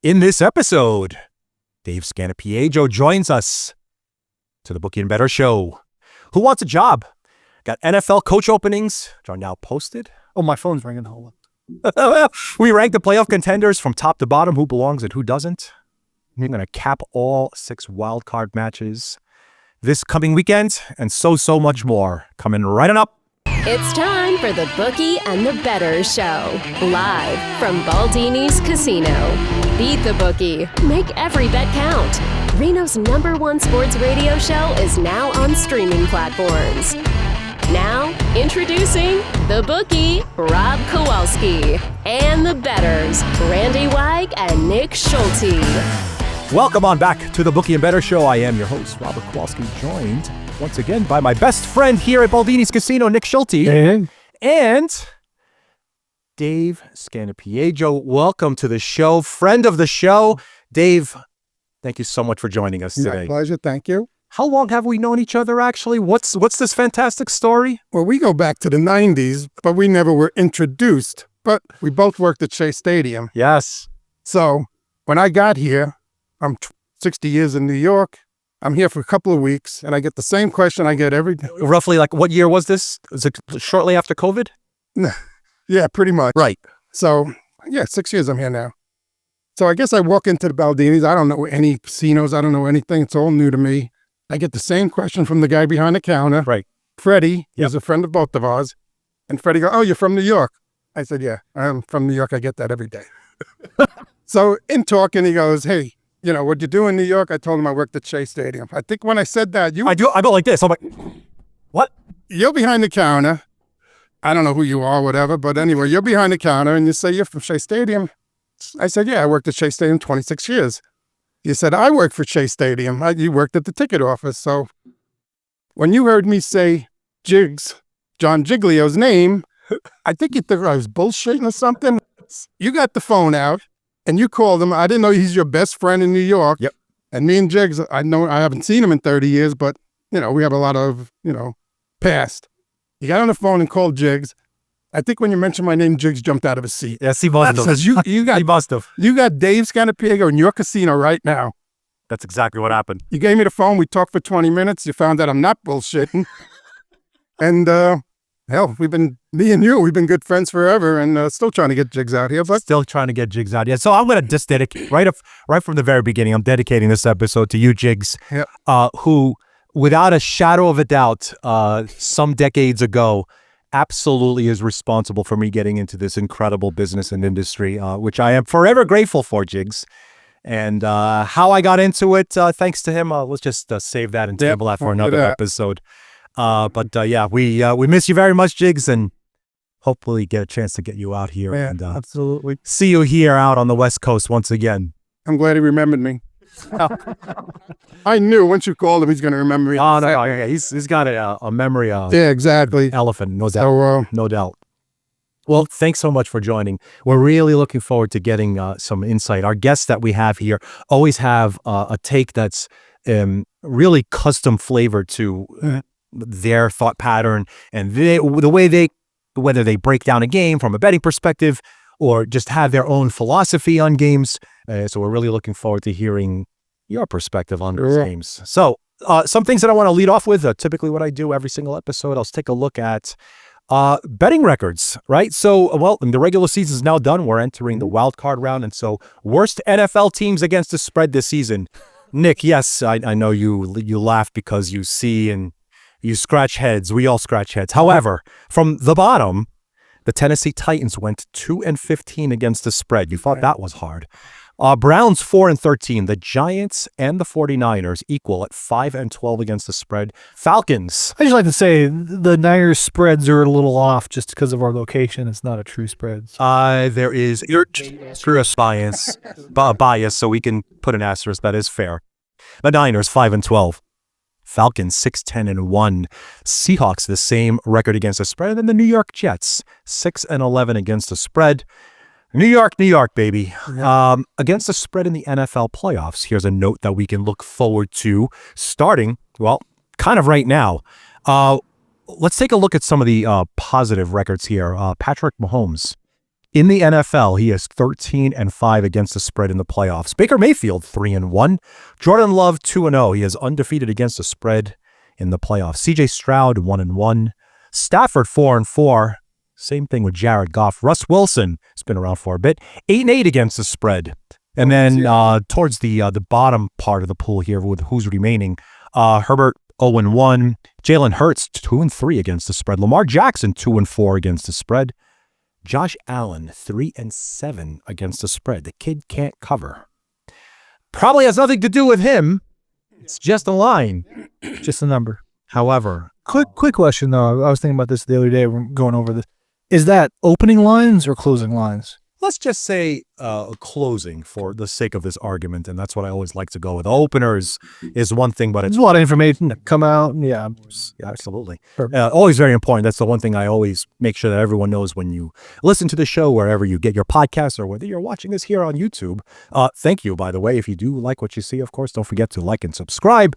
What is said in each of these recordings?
In this episode, Dave Scanapiego joins us to the Bookie and Bettors show. Who wants a job? Got NFL coach openings, which are now posted. Oh, my phone's ringing. Hold on. We rank the playoff contenders from top to bottom, who belongs and who doesn't. We're going to cap all 6 wildcard matches this coming weekend, and so much more coming right on up. It's time for the Bookie and the Bettors show, live from Baldini's Casino. Beat the bookie. Make every bet count. Reno's #1 sports radio show is now on streaming platforms. Now, introducing the Bookie, Rob Kowalski, and the Bettors, Randy Wike and Nick Schulte. Welcome on back to the Bookie and Bettors show. I am your host, Robert Kowalski, joined once again by my best friend here at Baldini's Casino, Nick Schulte, and Dave Scanapiego. Welcome to the show, friend of the show. Dave, thank you so much for joining us today. My pleasure, thank you. How long have we known each other, actually? What's this fantastic story? Well, we go back to the 90s, but we never were introduced. But we both worked at Shea Stadium. Yes. So when I got here, I'm 60 years in New York. I'm here for a couple of weeks, and I get the same question I get every day. Roughly, like, what year was this? Was it shortly after COVID? Yeah, pretty much. Right. So, yeah, 6 years I'm here now. So I guess I walk into the Baldini's. I don't know any casinos. I don't know anything. It's all new to me. I get the same question from the guy behind the counter. Right. Freddie, who's a friend of both of ours. And Freddie goes, "Oh, you're from New York?" I said, "Yeah, I'm from New York. I get that every day." So in talking, he goes, "Hey, you know, what you do in New York?" I told him I worked at Shea Stadium. I think when I said that, I go like this. I'm like, what? You're behind the counter. I don't know who you are, whatever. But anyway, you're behind the counter and you say you're from Shea Stadium. I said, "Yeah, I worked at Shea Stadium 26 years. You said, "I worked for Shea Stadium." You worked at the ticket office. So when you heard me say Jigs, John Giglio's name, I think you thought I was bullshitting or something. You got the phone out and you called him. I didn't know he's your best friend in New York. Yep. And me and Jigs, I haven't seen him in 30 years, but, you know, we have a lot of, past. You got on the phone and called Jigs. I think when you mentioned my name, Jigs jumped out of his seat. Yes, he must have. Says, you got, he must have. You got Dave Scanapiego in your casino right now. That's exactly what happened. You gave me the phone. We talked for 20 minutes. You found out I'm not bullshitting. And, hell, we've been good friends forever and still trying to get Jigs out here. But still trying to get Jigs out. Yeah. So I'm going to just dedicate, right from the very beginning, I'm dedicating this episode to you, Jigs, who, without a shadow of a doubt, some decades ago, absolutely is responsible for me getting into this incredible business and industry, which I am forever grateful for, Jigs. And how I got into it, thanks to him, let's just save that and table that for another episode. But we miss you very much, Jigs, and hopefully get a chance to get you out here and absolutely see you here out on the West Coast once again. I'm glad he remembered me. I knew once you called him, he's going to remember me. Oh, no, yeah, he's got a memory. Yeah, exactly. Elephant, no doubt. So, no doubt. Well, thanks so much for joining. We're really looking forward to getting some insight. Our guests that we have here always have a take that's really custom flavored to their thought pattern and the way whether they break down a game from a betting perspective or just have their own philosophy on games. So we're really looking forward to hearing your perspective on those games. So some things that I want to lead off with, typically what I do every single episode, I'll take a look at betting records, right? So, well, the regular season is now done. We're entering the wild card round. And so worst NFL teams against the spread this season. Nick, yes, I know you laugh because you see and you scratch heads. We all scratch heads. However, from the bottom, the Tennessee Titans went 2-15 against the spread. You thought that was hard. Browns 4-13. The Giants and the 49ers equal at 5-12 against the spread. Falcons. I just like to say the Niners spreads are a little off just because of our location. It's not a true spread. There is bias, so we can put an asterisk. That is fair. The Niners 5-12. Falcons 6-10-1. Seahawks the same record against the spread. And then the New York Jets 6-11 against the spread. New York, baby. Yeah. Against the spread in the NFL playoffs, here's a note that we can look forward to starting, well, kind of right now. Let's take a look at some of the positive records here. Patrick Mahomes In the NFL, he is 13-5 against the spread in the playoffs. Baker Mayfield, 3-1. Jordan Love, 2-0. He is undefeated against the spread in the playoffs. CJ Stroud, 1-1. Stafford, 4-4. Same thing with Jared Goff. Russ Wilson has been around for a bit. 8-8 against the spread. And then towards the bottom part of the pool here with who's remaining, Herbert, 0-1. Jalen Hurts, 2-3 against the spread. Lamar Jackson, 2-4 against the spread. Josh Allen, 3-7 against the spread. The kid can't cover. Probably has nothing to do with him. It's just a line. Just a number. However, Quick question, though. I was thinking about this the other day when going over this. Is that opening lines or closing lines? let's just say closing for the sake of this argument, and that's what I always like to go with. Openers is one thing, but it's There's a lot of information to come out. Yeah, absolutely. Perfect. Always very important. That's the one thing I always make sure that everyone knows when you listen to the show, wherever you get your podcasts or whether you're watching this here on YouTube. Thank you, by the way. If you do like what you see, of course, don't forget to like and subscribe.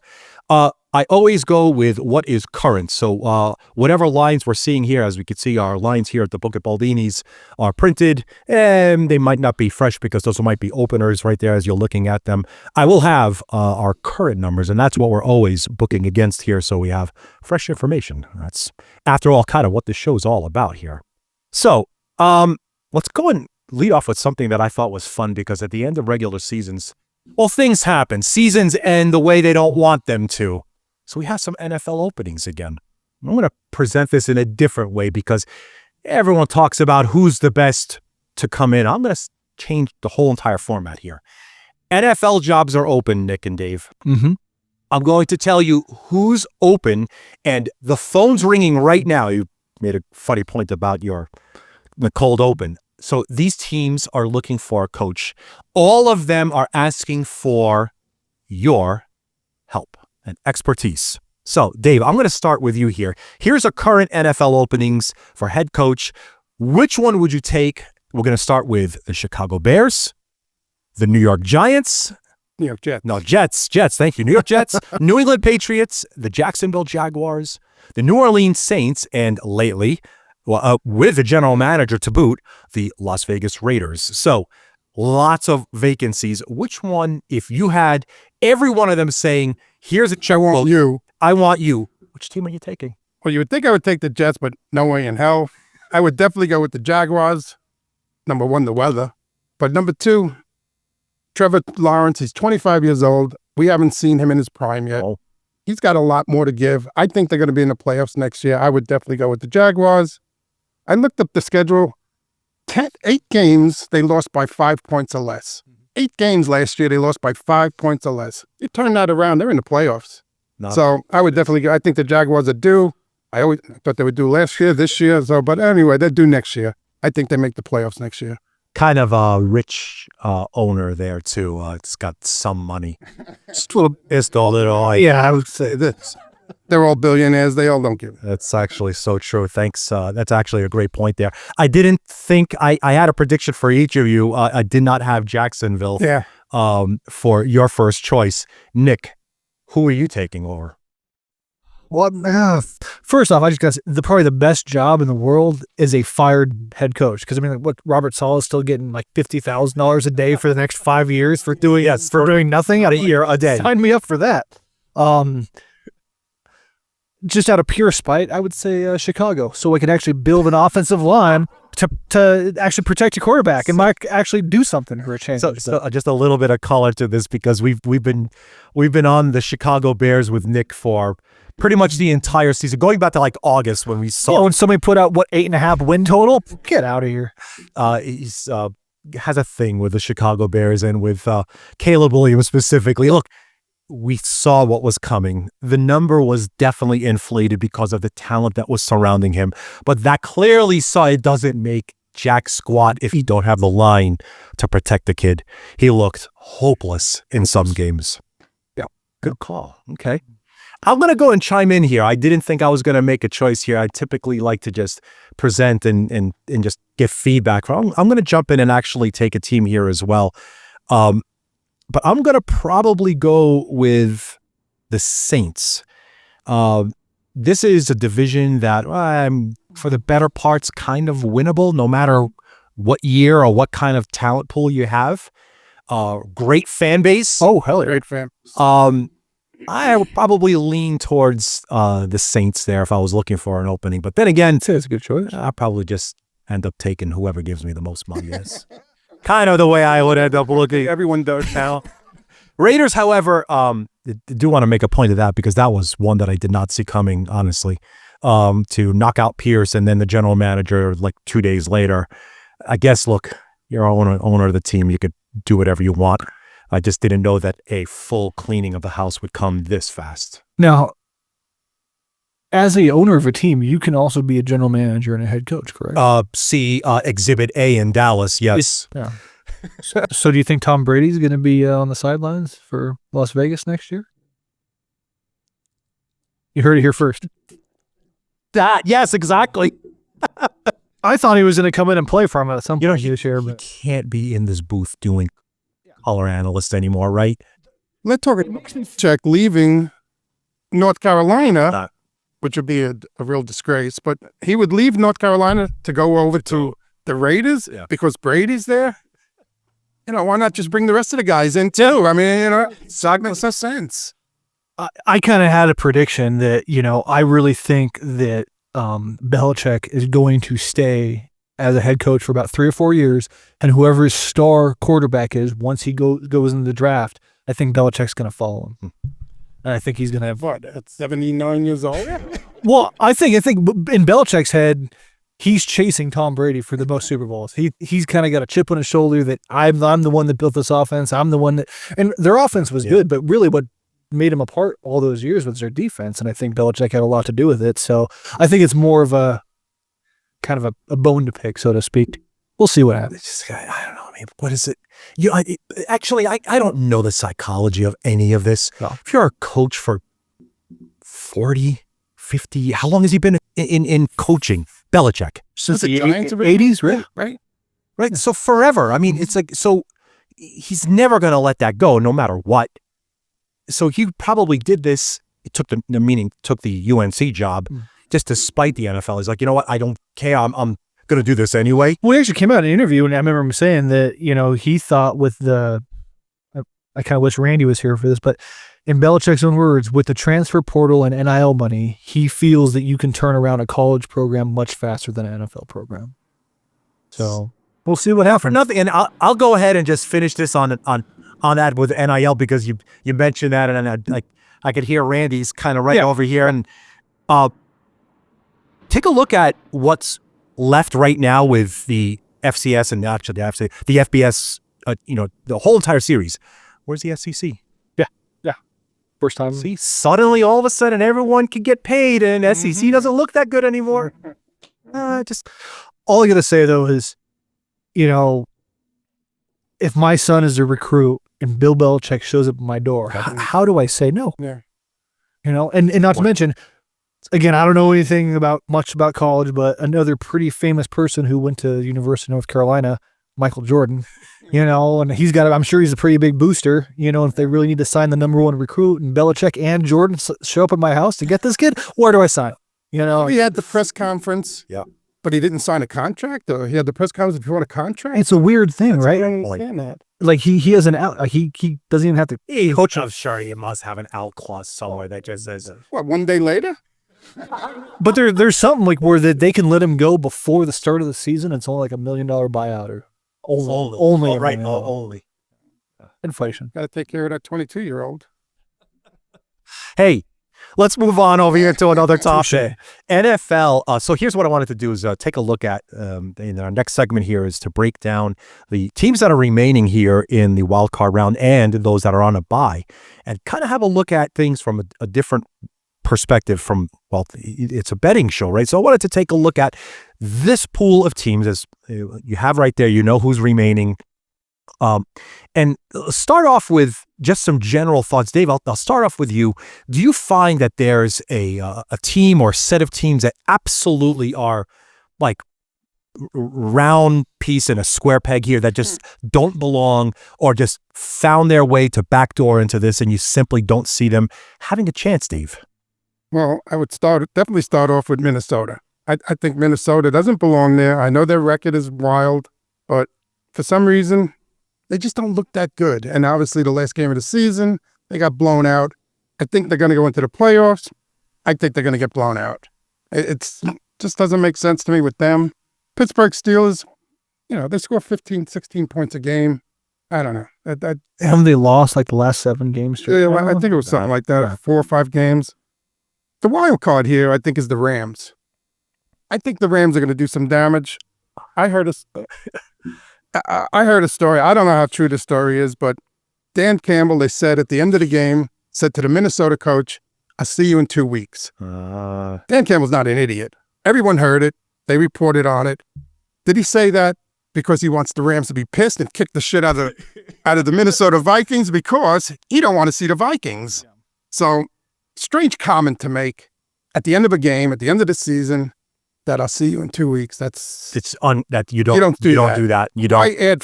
I always go with what is current. So whatever lines we're seeing here, as we can see, our lines here at the book at Baldini's are printed, and they might not be fresh because those might be openers right there as you're looking at them. I will have our current numbers, and that's what we're always booking against here, so we have fresh information. That's, after all, kind of what this show is all about here. So let's go and lead off with something that I thought was fun, because at the end of regular seasons, well, things happen. Seasons end the way they don't want them to. So we have some NFL openings again. I'm going to present this in a different way because everyone talks about who's the best to come in. I'm going to change the whole entire format here. NFL jobs are open, Nick and Dave. Mm-hmm. I'm going to tell you who's open, and the phone's ringing right now. You made a funny point about the cold open. So these teams are looking for a coach. All of them are asking for your help and expertise. So, Dave, I'm going to start with you here. Here's a current NFL openings for head coach. Which one would you take? We're going to start with the Chicago Bears, the New York Giants. New York Jets. No, Jets. Thank you. New York Jets, New England Patriots, the Jacksonville Jaguars, the New Orleans Saints, and lately, with the general manager to boot, the Las Vegas Raiders. So, lots of vacancies. Which one, if you had every one of them saying, here's a I want you. I want you, which team are you taking? Well, you would think I would take the Jets, but no way in hell. I would definitely go with the Jaguars. Number one, the weather. But number two, Trevor Lawrence. He's 25 years old. We haven't seen him in his prime yet. Oh. He's got a lot more to give. I think they're going to be in the playoffs next year. I would definitely go with the Jaguars. I looked up the schedule. 8 games, they lost by 5 points or less. 8 games last year, they lost by 5 points or less. You turn that around, they're in the playoffs. So I would definitely go. I think the Jaguars are due. I always thought they would do last year, this year. So, but anyway, they're due next year. I think they make the playoffs next year. Kind of a rich owner there, too. It's got some money. Just a little. Yeah, I would say this. They're all billionaires. They all don't give it. That's actually so true. Thanks. That's actually a great point there. I didn't think I had a prediction for each of you. I did not have Jacksonville for your first choice. Nick, who are you taking over? Well, first off, I just got to say, probably the best job in the world is a fired head coach. Because I mean, what, Robert Saleh is still getting like $50,000 a day for the next 5 years for doing nothing A year, a day. Sign me up for that. Just out of pure spite, I would say Chicago, so we can actually build an offensive line to actually protect your quarterback and might actually do something for a change. So just a little bit of color to this, because we've been on the Chicago Bears with Nick for pretty much the entire season, going back to like August when we saw when somebody put out 8.5 win total. Get out of here. He's has a thing with the Chicago Bears and with Caleb Williams specifically. Look, we saw what was coming. The number was definitely inflated because of the talent that was surrounding him. But that clearly saw it doesn't make jack squat if you don't have the line to protect the kid. He looked hopeless in some games. Yeah, good call. Okay. I'm going to go and chime in here. I didn't think I was going to make a choice here. I typically like to just present and just give feedback. I'm going to jump in and actually take a team here as well. But I'm going to probably go with the Saints. This is a division that, for the better parts, kind of winnable, no matter what year or what kind of talent pool you have. Great fan base. Oh, hell yeah. Great fan. I would probably lean towards the Saints there if I was looking for an opening. But then again, It's a good choice. I'll probably just end up taking whoever gives me the most money. Yes. Kind of the way I would end up looking. Everyone does now. Raiders, however, do want to make a point of that because that was one that I did not see coming, honestly, to knock out Pierce and then the general manager like 2 days later. I guess, look, you're owner of the team. You could do whatever you want. I just didn't know that a full cleaning of the house would come this fast. Now, as a owner of a team, you can also be a general manager and a head coach, correct? See Exhibit A in Dallas, yes. Yeah. So do you think Tom Brady's going to be on the sidelines for Las Vegas next year? You heard it here first. Yes, exactly. I thought he was going to come in and play for him at some point this year, You but can't be in this booth doing color analyst anymore, right? Let's talk check leaving North Carolina, No. which would be a real disgrace. But he would leave North Carolina to go over to the Raiders because Brady's there. You know, why not just bring the rest of the guys in too? I mean, you know, it makes no sense. I kind of had a prediction that, I really think that Belichick is going to stay as a head coach for about 3 or 4 years, and whoever his star quarterback is, once he goes into the draft, I think Belichick's going to follow him. And I think he's going to have... What, at 79 years old? Well, I think in Belichick's head, he's chasing Tom Brady for the most Super Bowls. He's kind of got a chip on his shoulder that I'm the one that built this offense. I'm the one that... And their offense was good, but really what made them apart all those years was their defense, and I think Belichick had a lot to do with it. So I think it's more of a kind of a bone to pick, so to speak. We'll see what happens. I don't know. I mean, what is it? I don't know the psychology of any of this. No. If you're a coach for 40, 50, how long has he been in coaching? Belichick. Since the Giants 80s, right? Right. So forever. I mean, it's like, so he's never going to let that go no matter what. So he probably did this. It took took the UNC job just to spite the NFL. He's like, you know what? I don't care. I'm going to do this anyway. Well, he actually came out in an interview, and I remember him saying that, he thought with I kind of wish Randy was here for this, but in Belichick's own words, with the transfer portal and NIL money, he feels that you can turn around a college program much faster than an NFL program. So we'll see what happens. Nothing. And I'll go ahead and just finish this on that with NIL because you mentioned that, and I could hear Randy's kind of over here, and take a look at what's left right now with the FCS and actually the FBS. The whole entire series. Where's the SEC? Yeah. First time. See, suddenly all of a sudden everyone can get paid, and SEC doesn't look that good anymore. Just all I got to say though is, if my son is a recruit and Bill Belichick shows up at my door, how do I say no? Yeah. And not to mention, again, I don't know anything much about college, but another pretty famous person who went to the University of North Carolina, Michael Jordan, and I'm sure he's a pretty big booster, if they really need to sign the number 1 recruit and Belichick and Jordan show up at my house to get this kid, where do I sign? He had the press conference. Yeah. But he didn't sign a contract, or he had the press conference before the contract. It's a weird thing, right? I don't understand that. Like he has an out. He doesn't even have to. Coach, I'm sure he must have an out clause somewhere that just says. What, 1 day later? But there's something like where they can let him go before the start of the season. It's only like $1 million buyout or only right. $1 million. Only. Inflation. Got to take care of that 22-year-old. Hey, let's move on over here to another topic. NFL. So here's what I wanted to do is take a look at, in our next segment here is to break down the teams that are remaining here in the wild card round and those that are on a bye, and kind of have a look at things from a different perspective it's a betting show, right? So I wanted to take a look at this pool of teams as you have right there, who's remaining. And start off with just some general thoughts. Dave, I'll start off with you. Do you find that there's a team or set of teams that absolutely are like round piece in a square peg here that just don't belong or just found their way to backdoor into this and you simply don't see them having a chance, Dave? Well, I would definitely start off with Minnesota. I think Minnesota doesn't belong there. I know their record is wild. but for some reason, they just don't look that good. And obviously, the last game of the season, they got blown out. I think they're going to go into the playoffs. I think they're going to get blown out. It's just doesn't make sense to me with them. Pittsburgh Steelers, they score 15, 16 points a game. I don't know. Haven't they lost like the last 7 games? Yeah, I think it was something like that, 4 or 5 games. The wild card here, I think, is the Rams. I think the Rams are going to do some damage. I heard a story. I don't know how true the story is, but Dan Campbell, they said at the end of the game, said to the Minnesota coach, "I'll see you in 2 weeks." Dan Campbell's not an idiot. Everyone heard it. They reported on it. Did he say that because he wants the Rams to be pissed and kick the shit out of the Minnesota Vikings? Because he don't want to see the Vikings. So, strange comment to make at the end of a game, at the end of the season, that I'll see you in 2 weeks. That you don't do that. You don't. I add,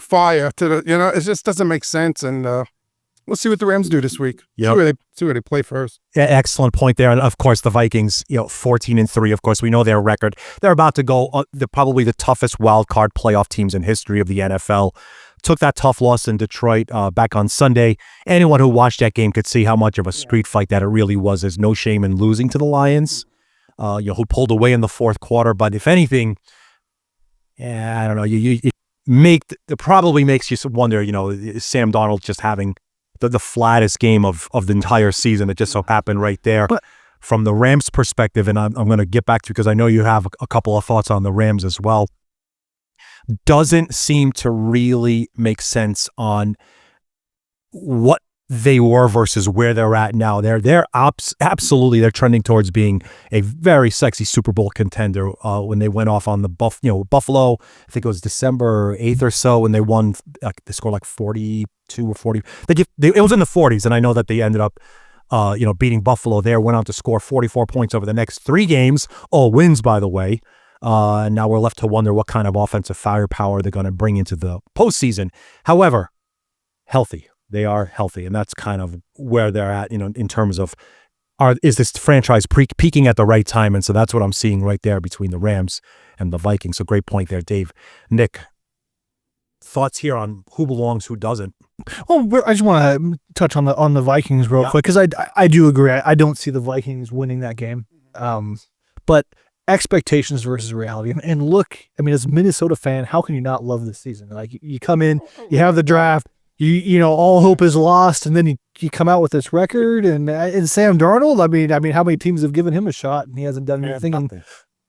fire to the, it just doesn't make sense. And we'll see what the Rams do this week. Yep. See where they play first. Yeah, excellent point there. And of course, the Vikings, 14-3. Of course, we know their record. They're about to go. They're probably the toughest wild card playoff teams in history of the NFL. Took that tough loss in Detroit back on Sunday. Anyone who watched that game could see how much of a street fight that it really was. There's no shame in losing to the Lions. Who pulled away in the fourth quarter. But if anything, I don't know. It probably makes you wonder. Is Sam Darnold just having the flattest game of the entire season? It just so happened right there. But from the Rams' perspective, and I'm going to get back to, because I know you have a couple of thoughts on the Rams as well. Doesn't seem to really make sense on what they were versus where they're at now. They're absolutely, they're trending towards being a very sexy Super Bowl contender. When they went off on the Buffalo, I think it was December 8th or so, when they won, they scored like 42 or 40. It was in the 40s, and I know that they ended up beating Buffalo there, went on to score 44 points over the next 3 games, all wins, by the way. And now we're left to wonder what kind of offensive firepower they're going to bring into the postseason. However, healthy. They are healthy, and that's kind of where they're at, in terms of, is this franchise peaking at the right time? And so that's what I'm seeing right there between the Rams and the Vikings. So great point there, Dave. Nick, thoughts here on who belongs, who doesn't? Well, I just want to touch on the Vikings real quick, because I do agree. I don't see the Vikings winning that game. But expectations versus reality. And look, as a Minnesota fan, how can you not love this season? Like, you come in, you have the draft, all hope is lost, and then you come out with this record, and Sam Darnold, how many teams have given him a shot and he hasn't done anything? And I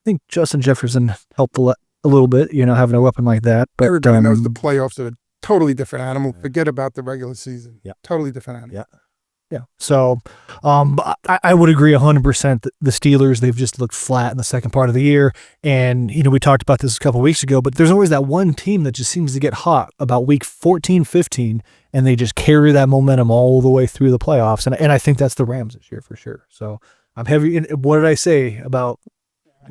think Justin Jefferson helped a little bit, having a weapon like that. But everybody knows the playoffs are a totally different animal. Forget about the regular season. Yeah, totally different animal. Yeah. So, I would agree 100% that the Steelers, they've just looked flat in the second part of the year. And, we talked about this a couple of weeks ago, but there's always that one team that just seems to get hot about week 14, 15, and they just carry that momentum all the way through the playoffs. And I think that's the Rams this year for sure. So I'm heavy. What did I say about?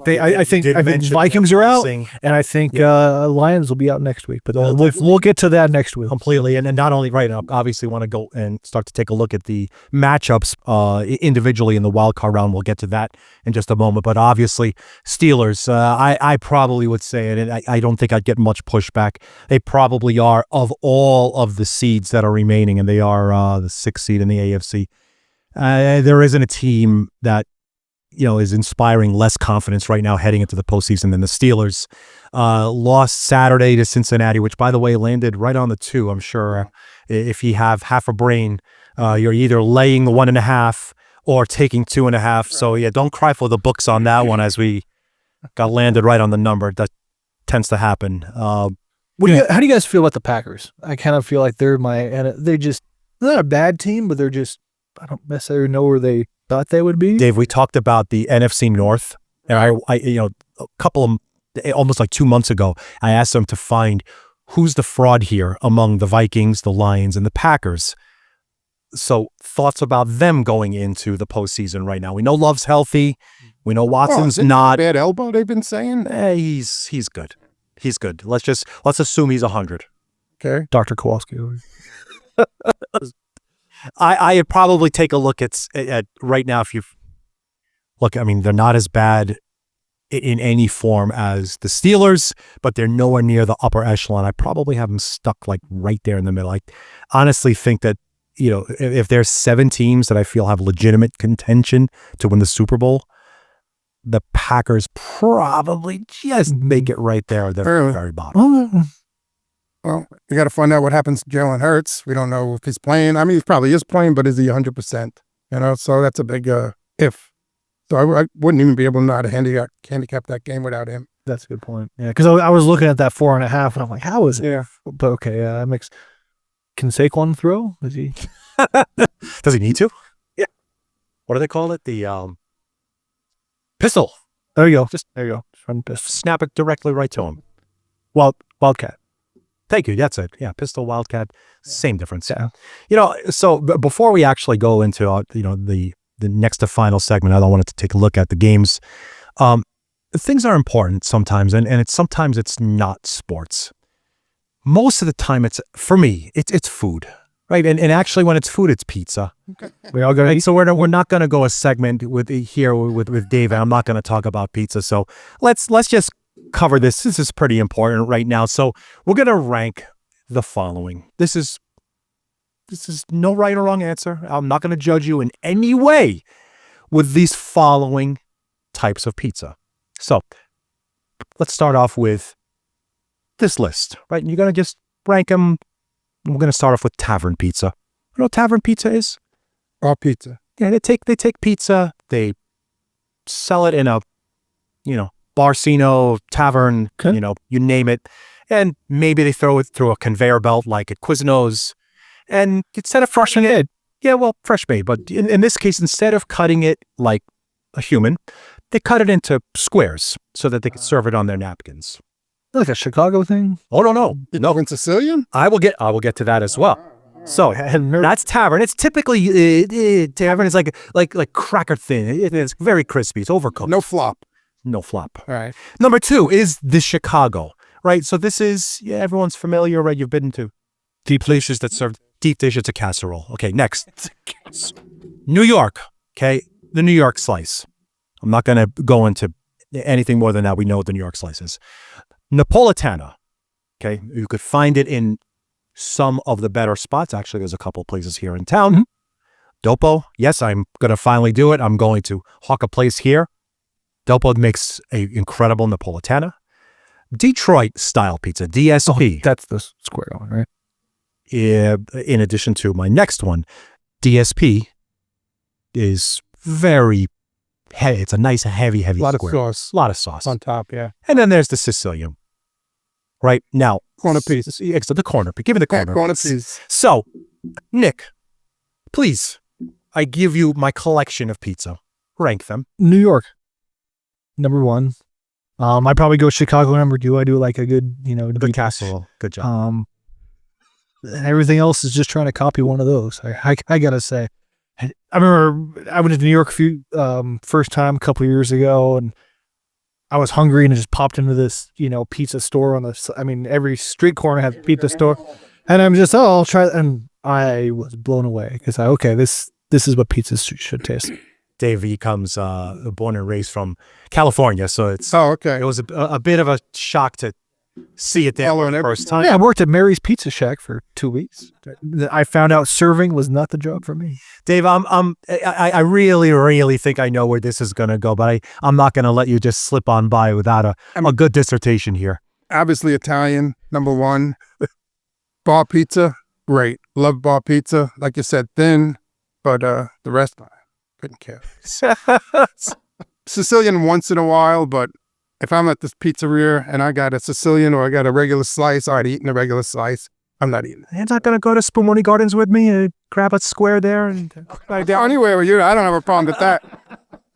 I think Vikings are out, and I think Lions will be out next week. But we'll get to that next week completely. And not only right now, obviously want to go and start to take a look at the matchups individually in the wild card round. We'll get to that in just a moment. But obviously, Steelers, I probably would say it, and I don't think I'd get much pushback. They probably are, of all of the seeds that are remaining, and they are the 6th seed in the AFC. There isn't a team that is inspiring less confidence right now heading into the postseason than the Steelers. Lost Saturday to Cincinnati, which, by the way, landed right on the 2. I'm sure if you have half a brain, you're either laying the 1.5 or taking 2.5. So don't cry for the books on that one, as we got landed right on the number. That tends to happen. How do you guys feel about the Packers? I kind of feel like they're not a bad team, but they're just, I don't necessarily know where they thought they would be. Dave, we talked about the NFC North, and I a couple of, almost like 2 months ago, I asked them to find who's the fraud here among the Vikings, the Lions, and the Packers. So thoughts about them going into the postseason right now. We know Love's healthy. We know Watson's not. Bad elbow, they've been saying? He's good. He's good. Let's assume he's 100. Okay. Dr. Kowalski. I'd probably take a look at right now. If you look, they're not as bad in any form as the Steelers, but they're nowhere near the upper echelon. I probably have them stuck like right there in the middle. I honestly think that, if there's 7 teams that I feel have legitimate contention to win the Super Bowl, the Packers probably just make it right there at the very bottom. Well, you got to find out what happens to Jalen Hurts. We don't know if he's playing. I mean, he probably is playing, but is he 100%? So that's a big if. So I wouldn't even be able to know how to handicap that game without him. That's a good point. Yeah, because I was looking at that 4.5, and I'm like, how is it? Yeah. But okay, that makes. Can Saquon throw? Is he? Does he need to? Yeah. What do they call it? The pistol. There you go. Just run pistol. Snap it directly right to him. Wildcat. Thank you. That's it. Yeah, pistol, wildcat, same difference. Yeah. So before we actually go into the next to final segment, I wanted to take a look at the games. Things are important sometimes, and sometimes it's not sports. Most of the time, for me, it's food, right? And actually, when it's food, it's pizza. Okay. We all go. Right? So we're not going to go a segment with Dave. I'm not going to talk about pizza. So let's just cover this. This is pretty important right now. So we're going to rank the following. This is no right or wrong answer. I'm not going to judge you in any way with these following types of pizza. So let's start off with this list, right? And you're going to just rank them. We're going to start off with tavern pizza. You know what tavern pizza is? Raw pizza. Yeah, they take pizza, they sell it in a, barcino, tavern, Okay. You name it. And maybe they throw it through a conveyor belt like at Quiznos. And instead of fresh made, fresh made. But in this case, instead of cutting it like a human, they cut it into squares so that they could serve it on their napkins. Like a Chicago thing? Oh, no. In Sicilian? I will get to that as well. So that's tavern. It's typically tavern is like cracker thin. It's very crispy. It's overcooked. No flop. No flop. All right. Number 2 is the Chicago, right? So this is everyone's familiar, right? You've been to deep dishes that serve deep dish. It's a casserole. Okay, next. New York. Okay, the New York slice. I'm not going to go into anything more than that. We know what the New York slice is. Napolitana. Okay, you could find it in some of the better spots. Actually, there's a couple places here in town. Mm-hmm. Dopo. Yes, I'm going to finally do it. I'm going to hawk a place here. Dopo makes an incredible Napolitana. Detroit style pizza, DSP. That's the square one, right? In addition to my next one, DSP is very heavy. It's a nice, heavy A lot square. of sauce. A lot of sauce. On top, yeah. And then there's the Sicilian. Right now, Corner piece. It's the corner piece. Give me the corner, Corner piece. piece. So, Nick, please, I give you my collection of pizza. Rank them. New York, number 1. I probably go Chicago number 2. I do like a good, Good casserole. Good job. Everything else is just trying to copy one of those. I gotta say, I remember I went to New York first time a couple of years ago, and I was hungry and I just popped into this, pizza store every street corner has a pizza store, and I'm just, I'll try, and I was blown away because this is what pizza should taste. Dave, he comes born and raised from California, so it's okay. it was a bit of a shock to see it there for the first time. Yeah, I worked at Mary's Pizza Shack for 2 weeks. I found out serving was not the job for me. Dave, I really, really think I know where this is going to go, but I'm not going to let you just slip on by without a good dissertation here. Obviously Italian, number 1. Bar pizza, great. Love bar pizza. Like you said, thin, but the rest, I couldn't care. Sicilian once in a while, but if I'm at this pizzeria and I got a Sicilian or I got a regular slice, I'd eaten a regular slice. I'm not eating it. You're not going to go to Spumoni Gardens with me and grab a square there? Anywhere with you, I don't have a problem with that.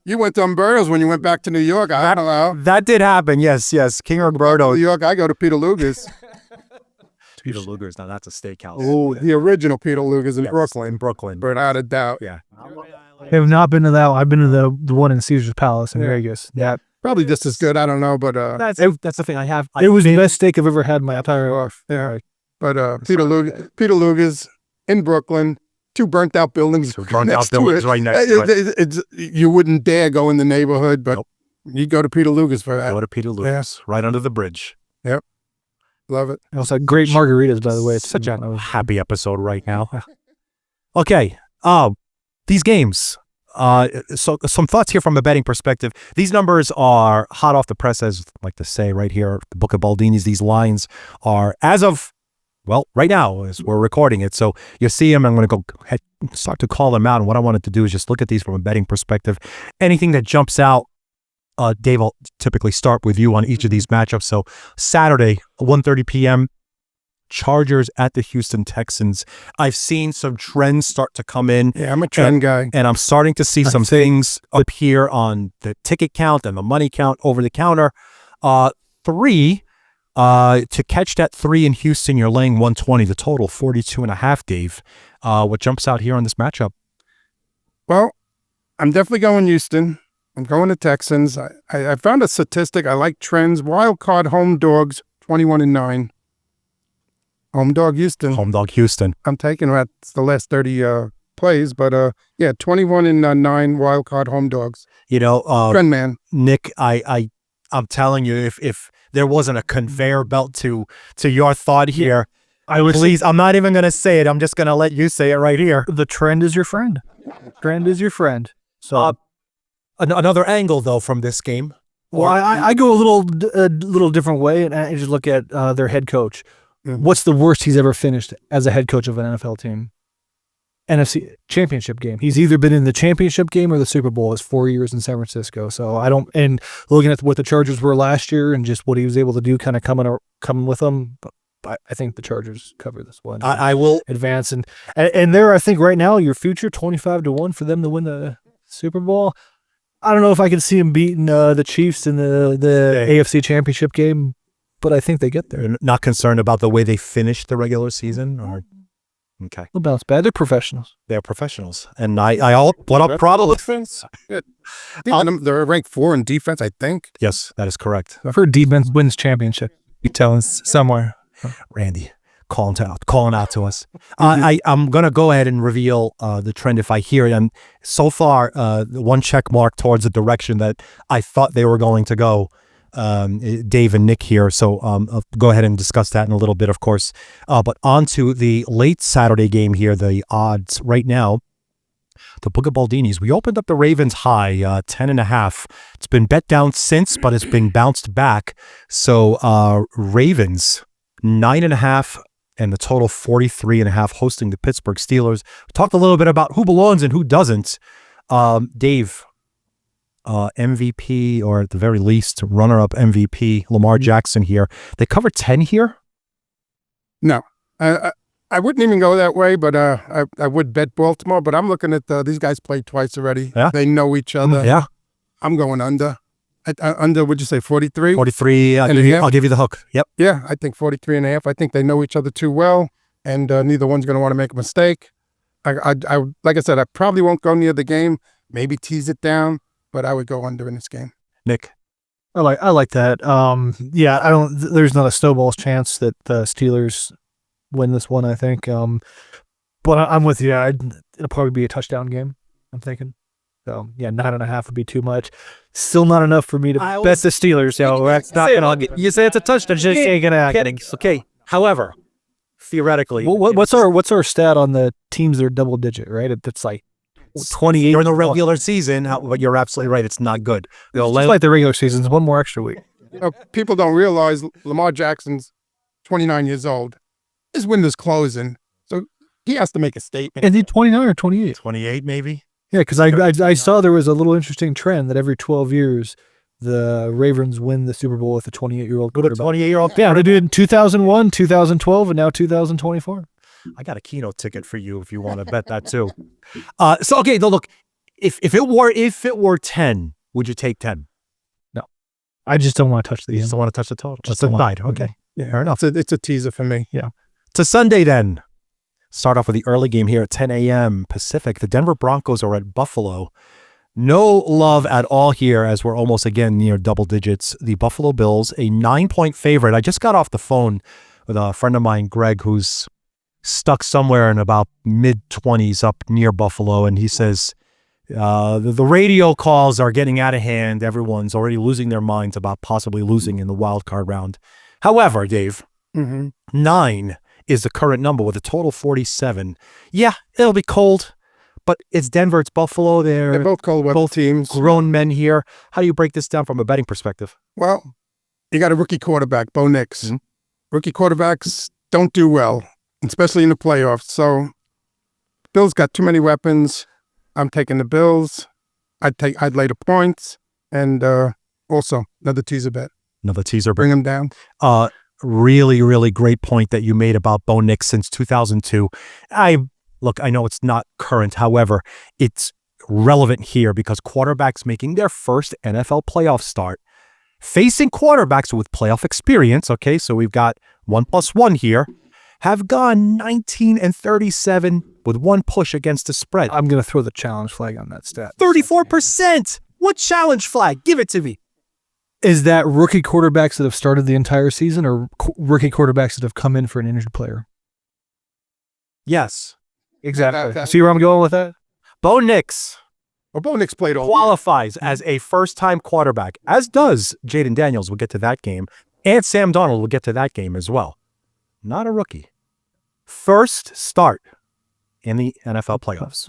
You went to Umberto's when you went back to New York. I don't know. That did happen, yes. King Umberto. New York, I go to Peter Luger's. Peter Luger's, now that's a steakhouse. Oh, the original Peter Luger's in Yes, Brooklyn. in Brooklyn. Without a doubt. Yeah. I have not been to that one. I've been to the one in Caesar's Palace in Yeah. Vegas. Yeah. Probably just as good. I don't know, but That's the thing I have. It was the best steak I've ever had in my entire life. yeah. But Peter Luger's in Brooklyn. 2 burnt out buildings. Burnt out next to buildings it. right next to it. You wouldn't dare go in the neighborhood, but Nope. You go to Peter Luger's for that. Go to Peter Lucas, right under the bridge. Love it. It was great margaritas, by the way. It's Such a happy episode right now. Okay. These games. So some thoughts here from a betting perspective. These numbers are hot off the press, as I like to say right here. The book of Baldini's. These lines are as of, well, right now as we're recording it. So you see them. I'm going to go ahead and start to call them out. And what I wanted to do is just look at these from a betting perspective. Anything that jumps out. Dave, I'll typically start with you on each of these matchups. So Saturday, 1:30 p.m., Chargers at the Houston Texans. I've seen some trends start to come in. Yeah, I'm a trend guy. And I'm starting to see some things up here on the ticket count and the money count over the counter. 3, to catch that 3 in Houston, you're laying 120, the total 42.5, Dave. What jumps out here on this matchup? Well, I'm definitely going Houston. I'm going to Texans. I found a statistic. I like trends. Wild card home dogs, 21-9. Home dog Houston. Home dog Houston. I'm taking that's the last 30 plays, but 21-9 wild card home dogs. You know, Trend man. Nick, I'm telling you, if there wasn't a conveyor belt to your thought here, please, I'm not even going to say it. I'm just going to let you say it right here. The trend is your friend. Trend is your friend. So another angle though from this game. well, I go a little different way, and I just look at their head coach. Mm-hmm. What's the worst he's ever finished as a head coach of an NFL team? NFC championship game. He's either been in the championship game or the Super Bowl. His 4 years in San Francisco. So and looking at what the Chargers were last year and just what he was able to do, kind of coming with them. I think the Chargers cover this one. I will advance and there. I think right now your future 25-1 for them to win the Super Bowl. I don't know if I can see them beating the Chiefs in the AFC Championship game, but I think they get there. You're not concerned about the way they finished the regular season, or okay? They'll bounce back. They're professionals. They're professionals, and what I'll probably defense. They're ranked 4 in defense, I think. yes, that is correct. I've heard defense wins championship. You tell us somewhere. Randy, calling out to us. I'm gonna go ahead and reveal the trend if I hear it. And so far, one check mark towards the direction that I thought they were going to go. Dave and Nick here, so I'll go ahead and discuss that in a little bit, of course. But on to the late Saturday game here. The odds right now. The book of Baldini's. We opened up the Ravens high, 10.5. It's been bet down since, but it's been bounced back. So Ravens 9.5 and the total 43.5 hosting the Pittsburgh Steelers. We talked a little bit about who belongs and who doesn't. Dave, MVP, or at the very least runner-up MVP, Lamar Jackson here. They cover 10 here? No, I wouldn't even go that way, but I would bet Baltimore. But I'm looking at these guys played twice already. Yeah. They know each other. Yeah. I'm going under. Under, would you say 43? 43. I'll give you the hook. Yep. Yeah, I think 43.5. I think they know each other too well, and neither one's going to want to make a mistake. I like I said, I probably won't go near the game. Maybe tease it down, but I would go under in this game. Nick. I like that. Yeah, there's not a snowball's chance that the Steelers win this one, I think. But I'm with you. It'll probably be a touchdown game, I'm thinking. So, yeah, 9.5 would be too much. Still not enough for me to bet the Steelers. That's not going to. You say it's a touchdown, just ain't going to happen. Okay. However, theoretically, what's our stat on the teams that are double digit, right? It's like 28 during the regular season. But you're absolutely right. It's not good. Just like the regular season, it's one more extra week. People don't realize Lamar Jackson's 29 years old. His window's closing, so he has to make a statement. Is he 29 or 28? 28, maybe. Yeah, because I saw there was a little interesting trend that every 12 years, the Ravens win the Super Bowl with a 28-year-old quarterback. 28-year-old. Yeah, they did in 2001, 2012, and now 2024. I got a keynote ticket for you if you want to bet that too. So okay, though, look, if it were 10, would you take 10? No, I just don't want to touch the. You just don't want to touch the total. Just the side. Okay, Yeah, fair enough. It's a teaser for me. Yeah. To Sunday then. Start off with the early game here at 10 a.m. Pacific. The Denver Broncos are at Buffalo. No love at all here as we're almost again near double digits. The Buffalo Bills, a 9-point favorite. I just got off the phone with a friend of mine, Greg, who's stuck somewhere in about mid-20s up near Buffalo, and he says The radio calls are getting out of hand. Everyone's already losing their minds about possibly losing in the wild card round. However, Dave, 9 is the current number with a total 47. Yeah, it'll be cold, but it's Denver, it's Buffalo. They're both cold weather teams. Grown men here. How do you break this down from a betting perspective? Well, you got a rookie quarterback, Bo Nix. Rookie quarterbacks don't do well, especially in the playoffs. So Bills got too many weapons. I'm taking the Bills. I'd lay the points, and also another teaser bet. Another teaser bet. Bring them down. Really, really great point that you made about Bo Nix since 2002. I know it's not current. However, it's relevant here because quarterbacks making their first NFL playoff start, facing quarterbacks with playoff experience. Okay, so we've got 1+1 here. Have gone 19-37 with one push against the spread. I'm going to throw the challenge flag on that stat. 34%. What challenge flag? Give it to me. Is that rookie quarterbacks that have started the entire season or rookie quarterbacks that have come in for an injured player? Yes. Exactly. See where I'm going with that? Bo Nix Well, Bo Nix played all qualifies as a first-time quarterback, as does Jaden Daniels. We'll get to that game. And Sam Darnold will get to that game as well. Not a rookie. First start in the NFL playoffs.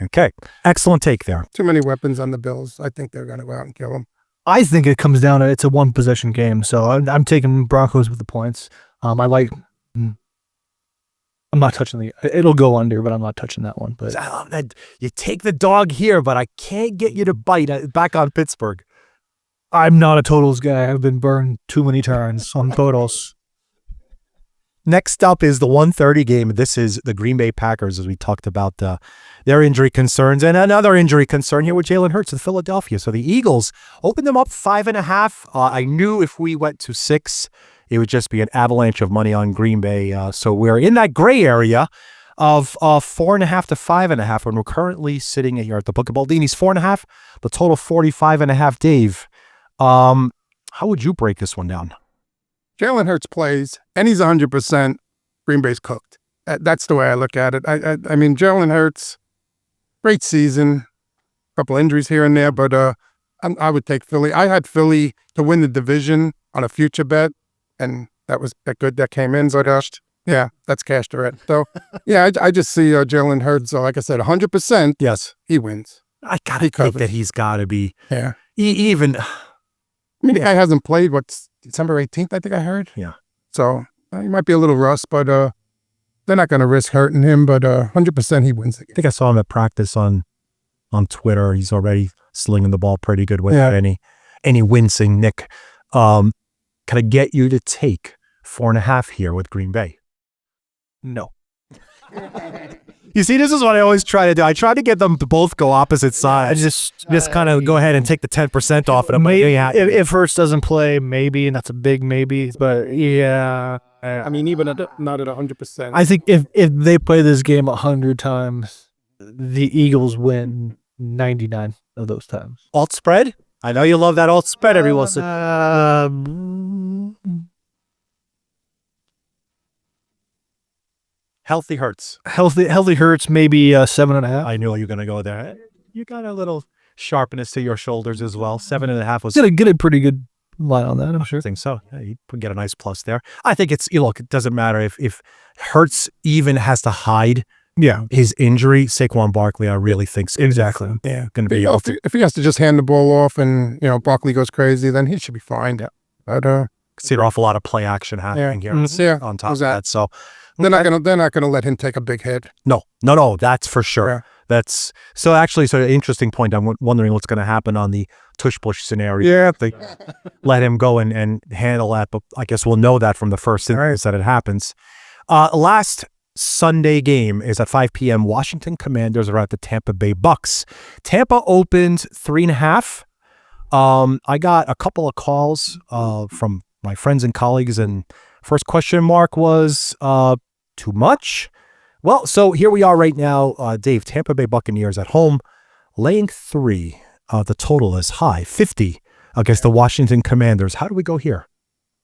Okay. Excellent take there. Too many weapons on the Bills. I think they're going to go out and kill them. I think it comes down to it's a one-possession game, so I'm taking Broncos with the points. I'm not touching it'll go under, but I'm not touching that one. But you take the dog here, but I can't get you to bite back on Pittsburgh. I'm not a totals guy. I've been burned too many times on totals. Next up is the 1:30 game. This is the Green Bay Packers, as we talked about their injury concerns. And another injury concern here with Jalen Hurts of Philadelphia. So the Eagles opened them up 5.5. I knew if we went to 6, it would just be an avalanche of money on Green Bay. So we're in that gray area of 4.5 to 5.5, when we're currently sitting here at the book of Baldini's 4.5, the total 45.5. Dave, how would you break this one down? Jalen Hurts plays, and he's 100%. Green Bay's cooked. That's the way I look at it. I mean, Jalen Hurts, great season, couple injuries here and there, but I would take Philly. I had Philly to win the division on a future bet, and that was that good that came in. So yeah, that's cashed already. So yeah, I just see Jalen Hurts. Like I said, 100%. Yes, he wins. I gotta think that he's got to be. Yeah, even. I mean, the guy hasn't played. What's December 18th? I think I heard. Yeah. So he might be a little rust, but they're not going to risk hurting him. But 100% he wins the game. I think I saw him at practice on Twitter. He's already slinging the ball pretty good without any wincing. Nick, can I get you to take 4.5 here with Green Bay? No. You see, this is what I always try to do. I try to get them to both go opposite sides. Just kind of go ahead and take the 10% off it. If Hurts doesn't play, maybe, and that's a big maybe. But yeah, I mean, even not at 100%. I think if they play this game 100 times, the Eagles win 99 of those times. Alt spread? I know you love that alt spread every once in Healthy Hurts. Healthy Hurts, maybe 7.5. I knew you were going to go there. You got a little sharpness to your shoulders as well. 7.5 was... Get a pretty good line on that, I'm sure. I think so. Yeah, you can get a nice plus there. I think it's... Look, it doesn't matter if Hurts even has to hide his injury. Saquon Barkley, I really think exactly. Going to be... If he has to just hand the ball off and, Barkley goes crazy, then he should be fine. Yeah. But... see an awful lot of play action happening here on top of that. So... They're not gonna let him take a big hit. No, that's for sure. Yeah. That's so actually an interesting point. I'm wondering what's going to happen on the tush push scenario. Yeah, if they let him go and handle that, but I guess we'll know that from the first instance that it happens. Last Sunday game is at 5 p.m. Washington Commanders are at the Tampa Bay Bucks. Tampa opened 3.5. I got a couple of calls from my friends and colleagues, and first question mark was too much. Well, so here we are right now, Dave. Tampa Bay Buccaneers at home, laying 3. The total is high, 50 against the Washington Commanders. How do we go here?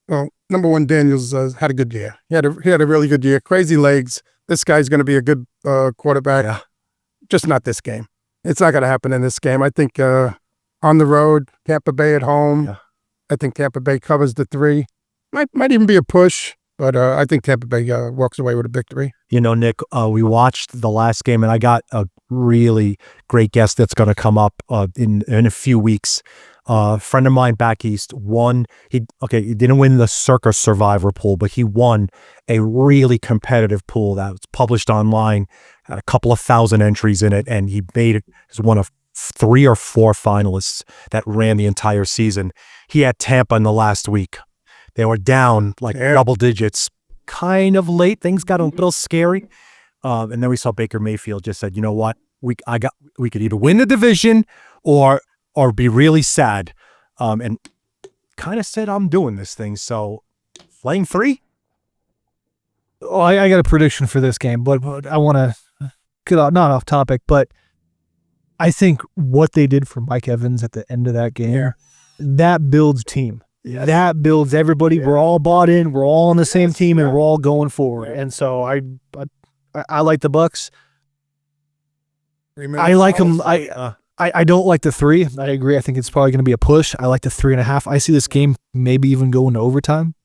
Well, number one, Daniels had a good year. He had a really good year. Crazy legs. This guy's going to be a good quarterback. Yeah. Just not this game. It's not going to happen in this game. I think on the road, Tampa Bay at home. Yeah. I think Tampa Bay covers the 3. Might even be a push, but I think Tampa Bay walks away with a victory. You know, Nick, we watched the last game, and I got a really great guest that's going to come up in a few weeks. A friend of mine back east won. He didn't win the Circus Survivor pool, but he won a really competitive pool that was published online, had a couple of thousand entries in it, and he made it as one of 3 or 4 finalists that ran the entire season. He had Tampa in the last week. They were down like double digits, kind of late. Things got a little scary. And then we saw Baker Mayfield just said, you know what? We could either win the division or be really sad. And kind of said, I'm doing this thing. So playing 3? Oh, I got a prediction for this game, but I want to get not off topic, but I think what they did for Mike Evans at the end of that game, that builds team. Yeah, that builds everybody. Yeah. We're all bought in. We're all on the same team, and we're all going forward. And so I like the Bucks. I like them. I don't like the 3. I agree. I think it's probably going to be a push. I like the 3.5. I see this game maybe even going to overtime.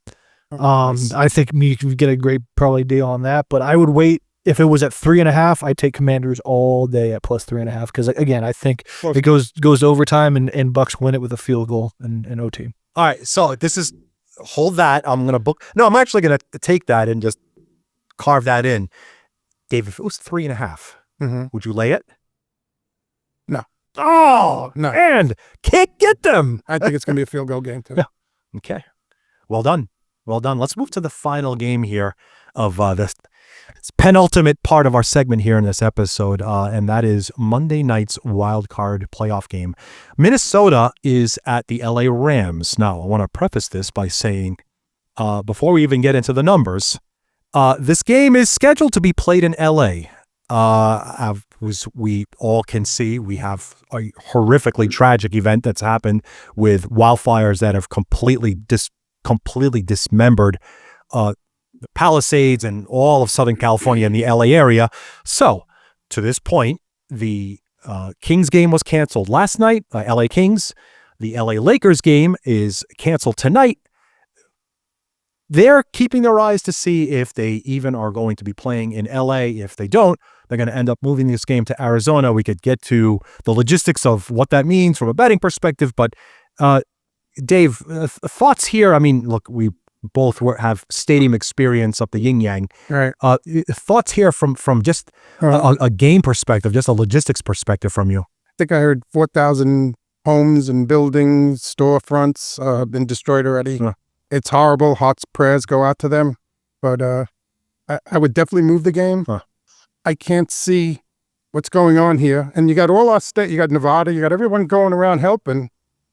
I think you can get a great probably deal on that. But I would wait. If it was at 3.5, I'd take Commanders all day at plus 3.5. Because again, I think it goes to overtime and Bucks win it with a field goal and OT. All right, so hold that. I'm going to book. No, I'm actually going to take that and just carve that in. Dave, if it was 3.5, would you lay it? No. Oh, no. And can't get them. I think it's going to be a field goal game, too. Yeah. Okay. Well done. Well done. Let's move to the final game here of this penultimate part of our segment here in this episode, and that is Monday night's wild card playoff game. Minnesota is at the LA Rams. Now, I want to preface this by saying, before we even get into the numbers, this game is scheduled to be played in LA. As we all can see, we have a horrifically tragic event that's happened with wildfires that have completely dismembered the Palisades and all of Southern California and the LA area. So, to this point, the Kings game was canceled last night, LA Kings. The LA Lakers game is canceled tonight. They're keeping their eyes to see if they even are going to be playing in LA. If they don't, they're going to end up moving this game to Arizona. We could get to the logistics of what that means from a betting perspective. But Dave, thoughts here? I mean, look, we both have stadium experience up the yin-yang. Right. Thoughts here from just a game perspective, just a logistics perspective from you. I think I heard 4,000 homes and buildings, storefronts been destroyed already. It's horrible. Hearts, prayers go out to them. But I would definitely move the game. I can't see what's going on here. And you got all our state, you got Nevada, you got everyone going around helping.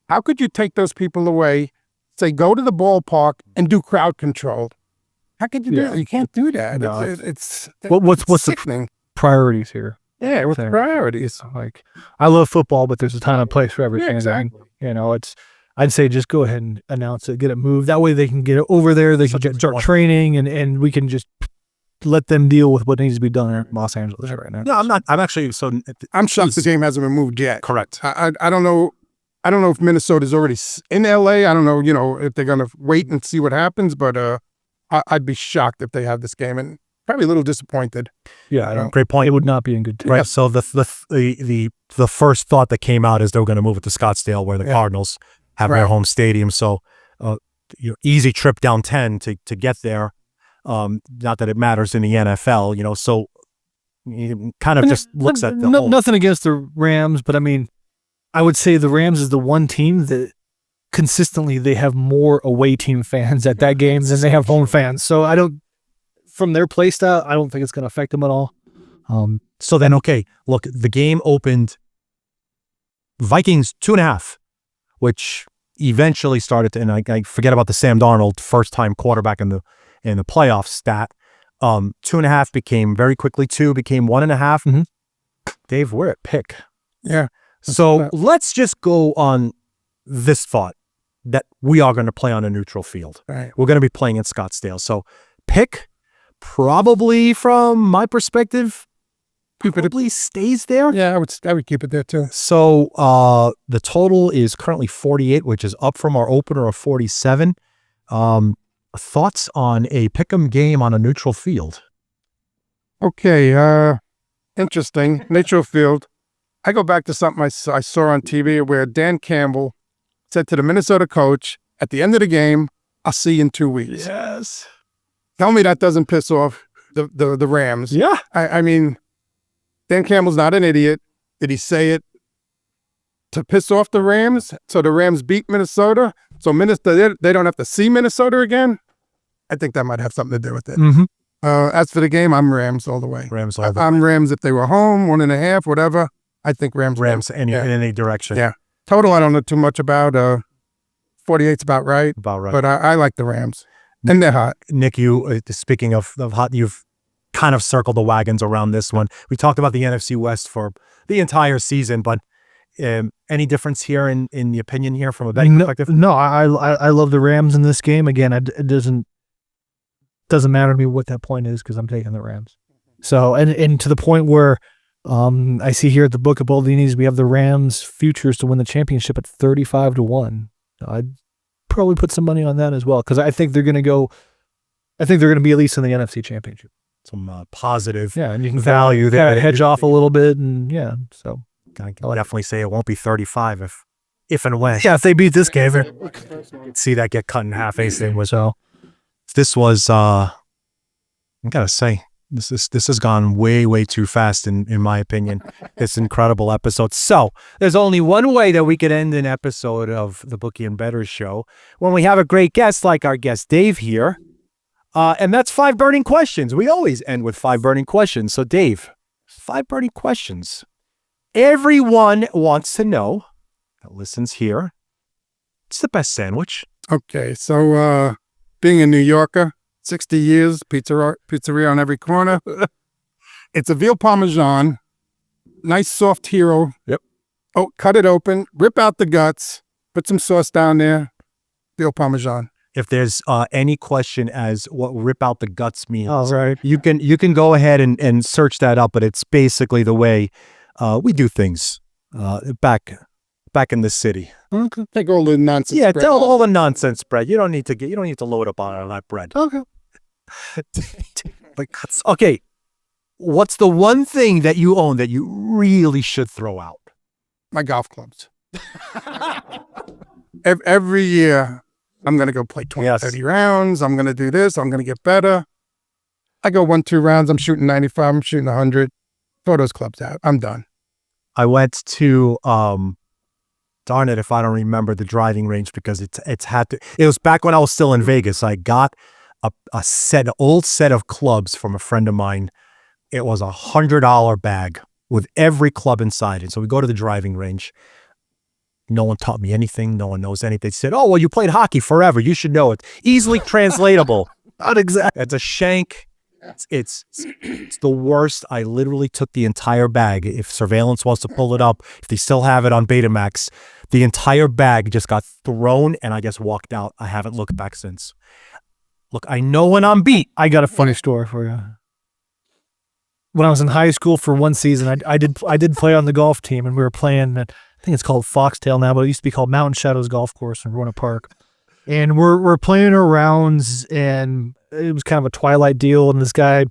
How could you take those people away, say, go to the ballpark and do crowd control? How could you do that? You can't do that. No, it's what's sickening. The priorities here? Yeah, what's the priorities? Like, I love football, but there's a time and place for everything. Yeah, exactly. You know, I'd say just go ahead and announce it, get it moved. That way they can get it over there. They can start training and we can just let them deal with what needs to be done in Los Angeles right now. No, I'm not. I'm actually I'm shocked the game hasn't been moved yet. Correct. I don't know. I don't know if Minnesota's already in LA. I don't know, if they're going to wait and see what happens, but I'd be shocked if they have this game and probably a little disappointed. Yeah, great point. It would not be in good taste. Right. So the first thought that came out is they're going to move it to Scottsdale where the Cardinals have their home stadium. So easy trip down 10 to get there. Not that it matters in the NFL, so it kind of just looks at the whole. Nothing against the Rams, but I mean, I would say the Rams is the one team that consistently they have more away team fans at that game than they have home fans. So from their play style, I don't think it's going to affect them at all. So then, okay, look, the game opened Vikings 2.5, which eventually started to, and I forget about the Sam Darnold first-time quarterback in the playoff stat. 2.5 became very quickly 2, became 1.5. Mm-hmm. Dave, we're at pick. Yeah. So let's just go on this thought that we are going to play on a neutral field. Right. We're going to be playing in Scottsdale. So pick, probably from my perspective, Keep it. probably stays there. Yeah, I would keep it there too. So the total is currently 48, which is up from our opener of 47. Thoughts on a pick'em game on a neutral field? Okay, interesting. Neutral field. I go back to something I saw on TV where Dan Campbell said to the Minnesota coach at the end of the game, "I'll see you in 2 weeks." Yes. Tell me that doesn't piss off the Rams. Yeah. I mean, Dan Campbell's not an idiot. Did he say it to piss off the Rams? So the Rams beat Minnesota? So Minnesota, they don't have to see Minnesota again? I think that might have something to do with it. Mm-hmm. As for the game, I'm Rams all the way. Rams all the I'm Rams if they were home, 1.5, whatever. I think Rams. Rams in any direction. Yeah. Total, I don't know too much about. 48's about right. About right. But I like the Rams. And they're hot. Nick, you speaking of hot, you've kind of circled the wagons around this one. We talked about the NFC West for the entire season, but any difference here in the opinion here from a betting perspective? No, I love the Rams in this game. Again, it doesn't matter to me what that point is because I'm taking the Rams. So and to the point where I see here at the book of Baldini's, we have the Rams futures to win the championship at 35-1. I'd probably put some money on that as well because I think they're going to go. I think they're going to be at least in the NFC Championship. Some positive, and you can value there, hedge off a little bit, and so I can definitely say it won't be 35 if and when. Yeah, if they beat this game, see that get cut in half. Anything was this was I gotta say. This has gone way too fast in my opinion. It's an incredible episode. So there's only one way that we could end an episode of the Bookie and Bettors show when we have a great guest like our guest Dave here, and that's 5 burning questions. We always end with 5 burning questions. So Dave, 5 burning questions. Everyone wants to know that listens here. It's the best sandwich. Okay, so being a New Yorker. 60 years, pizzeria on every corner. It's a veal parmesan, nice soft hero. Yep. Oh, cut it open, rip out the guts, put some sauce down there. Veal parmesan. If there's any question as what rip out the guts means, right. you can go ahead and search that up. But it's basically the way we do things back in the city. Okay. Take all the nonsense. Yeah, bread tell off. all the nonsense bread. You don't need to load up on that bread. Okay. Okay. What's the one thing that you own that you really should throw out? My golf clubs. Every year, I'm going to go play 20, 30 rounds. I'm going to do this. I'm going to get better. I go 1-2 rounds. I'm shooting 95. I'm shooting 100. Throw those clubs out. I'm done. I went to, darn it if I don't remember the driving range because it was back when I was still in Vegas. I got an old set of clubs from a friend of mine. It was $100 bag with every club inside it. So we go to the driving range. No one taught me anything. No one knows anything. They said, "Oh, well, you played hockey forever. You should know it." Easily translatable. Not exactly. It's a shank. It's the worst. I literally took the entire bag. If surveillance wants to pull it up, if they still have it on Betamax, the entire bag just got thrown and I just walked out. I haven't looked back since. Look, I know when I'm beat. I got a funny story for you. When I was in high school for one season, I did play on the golf team, and we were playing at, I think it's called Foxtail now, but it used to be called Mountain Shadows Golf Course in Roanoke Park. And we're playing our rounds, and it was kind of a twilight deal. And this guy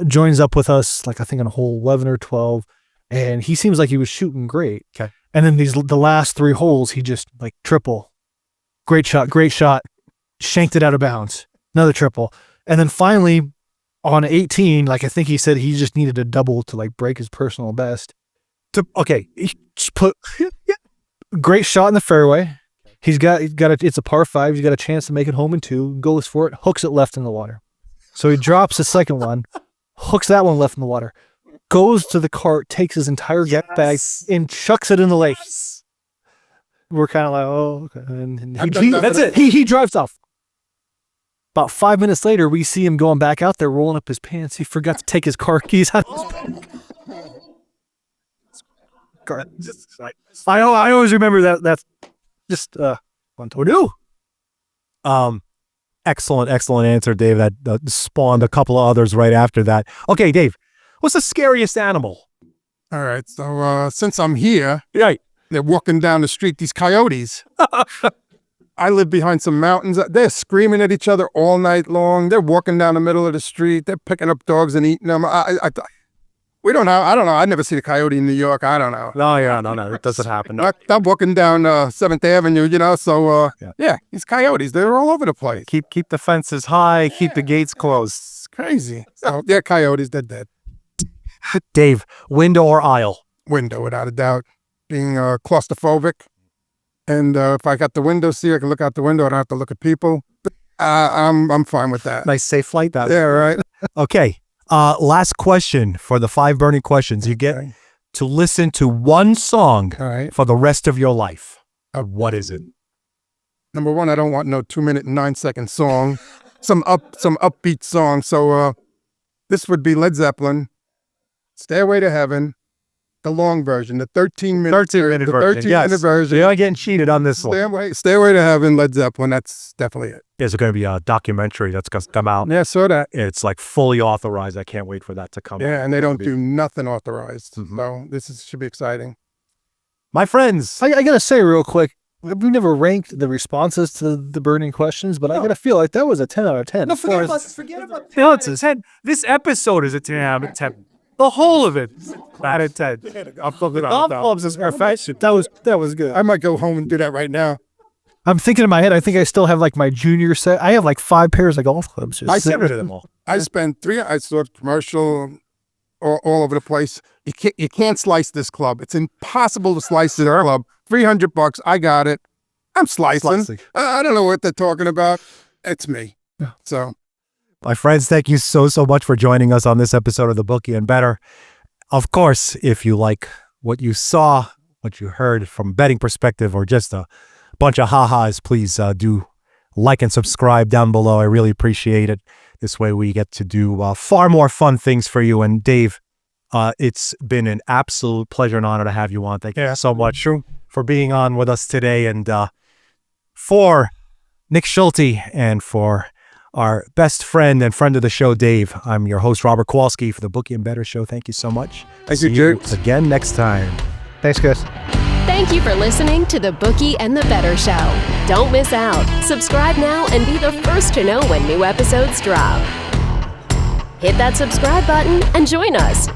joins up with us, like I think on hole 11 or 12, and he seems like he was shooting great. Okay. And then the last 3 holes, he just like triple, great shot, shanked it out of bounds. Another triple. And then finally on 18, like I think he said he just needed a double to like break his personal best. He just put great shot in the fairway. It's a par 5. He's got a chance to make it home in 2, goes for it, hooks it left in the water. So he drops the second one, hooks that one left in the water, goes to the cart, takes his entire bag and chucks it in the lake. We're kind of like, oh, okay. And that's it. He drives off. About 5 minutes later, we see him going back out there, rolling up his pants. He forgot to take his car keys out of his bag. I always remember that. That's just fun to do. Excellent answer, Dave. That spawned a couple of others right after that. Okay, Dave, What's the scariest animal? All right. So since I'm here, Right. they're walking down the street, these coyotes. I live behind some mountains. They're screaming at each other all night long. They're walking down the middle of the street. They're picking up dogs and eating them. We don't know. I don't know. I've never seen a coyote in New York. I don't know. No. It doesn't happen. No. I'm walking down 7th Avenue, so yeah, these coyotes, they're all over the place. Keep the fences high. Keep the gates closed. It's crazy. So they're coyotes. They're dead. Dave, window or aisle? Window, without a doubt. Being claustrophobic. And if I got the window seat, I can look out the window. I don't have to look at people. I'm fine with that. Nice safe flight. That. Yeah, right. Okay. Last question for the 5 burning questions. You get to listen to one song All right. for the rest of your life. What is it? Number one, I don't want no 2-minute and 9-second song. some upbeat song. So this would be Led Zeppelin, Stairway to Heaven, the long version, the 13-minute version. 13-minute version. You're getting cheated on this one. Stairway to Heaven, Led Zeppelin. That's definitely it. There's going to be a documentary that's going to come out. Yeah, saw that. It's like fully authorized. I can't wait for that to come out. Yeah, and they don't do nothing authorized. So should be exciting. My friends. I gotta say real quick, we never ranked the responses to the burning questions, but I gotta feel like that was a 10 out of 10. No, forget about this episode is a 10 out of 10. The whole of it out of 10. I'm flipping Golf clubs is perfection. That was good. I might go home and do that right now. I'm thinking in my head, I think I still have like my junior set. I have like 5 pairs of golf clubs. I Get rid of them all. I spent I saw a commercial all over the place. You can't slice this club. It's impossible to slice this club. $300. I got it. I'm slicing. I don't know what they're talking about. It's me. So. My friends, thank you so much for joining us on this episode of The Bookie and Better. Of course, if you like what you saw, what you heard from a betting perspective, or just a bunch of ha-has, please do like and subscribe down below. I really appreciate it. This way we get to do far more fun things for you. And Dave, it's been an absolute pleasure and honor to have you on. Thank you so much for being on with us today. And for Nick Schulte and for our best friend and friend of the show, Dave, I'm your host, Robert Kowalski, for the Bookie and Better Show. Thank you so much. Thank you, See Jukes. again next time. Thanks, guys. Thank you for listening to the Bookie and the Better Show. Don't miss out. Subscribe now and be the first to know when new episodes drop. Hit that subscribe button and join us.